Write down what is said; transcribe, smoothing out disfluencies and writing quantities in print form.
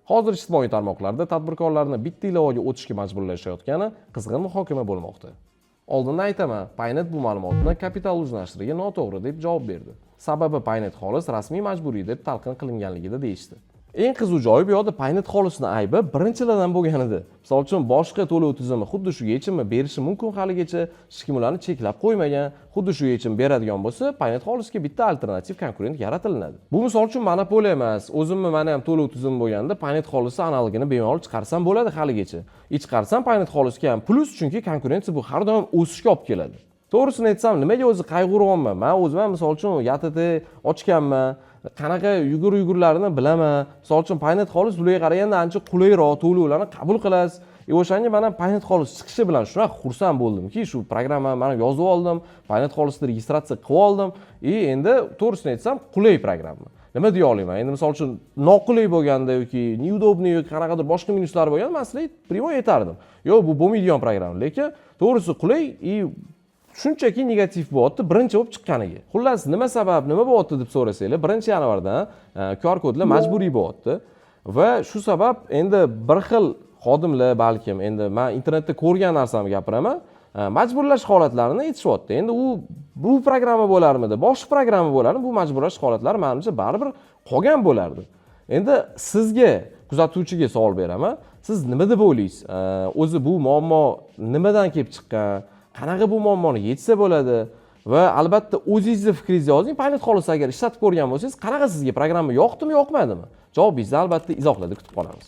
Hozir ijtimoiy tarmoqlarda tadbirkorlarni bitta ilovaga o'tishga majburlashayotgani qizg'in muhokama bo'lmoqda. Oldindan aytaman, Paynet bu ma'lumotni Capital.uz nashriga noto'g'ri deb javob berdi. Sababi Paynet xolis rasmiy majburiy deb talqin qilinganligida deyishdi. Eng qiziq joyi bu yoqda Paynet xolisning aybi birinchilardan bo'lgan edi. Misol uchun boshqa to'lov tizimi xuddi shu yechimni berishi mumkin haligacha hech kim ularni cheklab qo'ymagan. Xuddi shu yechim beradigan bo'lsa, Paynet xolisga bitta alternativ konkurent yaratilinadi. Bu misol uchun monopoliya emas. O'zimni mana ham to'lov tizimi bo'lganda Paynet xolisi analogini bemalol chiqarsam bo'ladi haligacha. Chiqarsam Paynet xolisga ham plus, chunki konkurensiya bu har doim o'sishga olib keladi. To'g'risini aytsam, nimaga o'zi qayg'uryapman? Men o'zim ham misol uchun YTT ochganman. Qanaqa yugurlarini bilaman. Misol uchun Paynet xolis bularga qaraganda ancha qulayroq to'lovlarni qabul qilasiz. O'shanga men ham Paynet xolis chiqishi bilan shunaqa xursand bo'ldimki, shu programmani men yozib oldim, Paynet xolisni registratsiya qilib oldim. Endi to'g'risini aytsam, qulay programma. Nima deya olaman? Endi misol uchun noqulay bo'lganda yoki neudobniy yoki qanaqadir boshqa minuslari bo'lganda, men sizlarga primo aytardim. Yo'q, bu bo'lmaydigan programma, lekin to'g'risi qulay shunchaki negativ bo'lyapti birinchi bo'lib chiqqaniga. Xullas, nima sabab, nima bo'lyapti deb so'rasanglar, 1-yanvardan QR kodlar majburiy bo'lyapti va shu sabab endi bir xil xodimlar balkim endi men internetda ko'rgan narsamni gapiraman, majburlash holatlarini aytishyapti. Endi bu programma bo'larmidi, boshqa programma bo'larmi, bu majburlash holatlari menimcha baribir qolgan bo'lardi. Endi sizga, kuzatuvchiga savol beraman. Siz nima deb o'ylaysiz? O'zi bu muammo nimadan kelib chiqqan? Qanaqa bu muammoni yechsa bo'ladi? Va albatta o'zingizni fikringizni yozing. Paynet xolis agar ishlatib ko'rgan bo'lsangiz, qanaqa sizga programma yoqdimi, yoqmadimi? Javobingizni albatta izohlarda kutib qolamiz.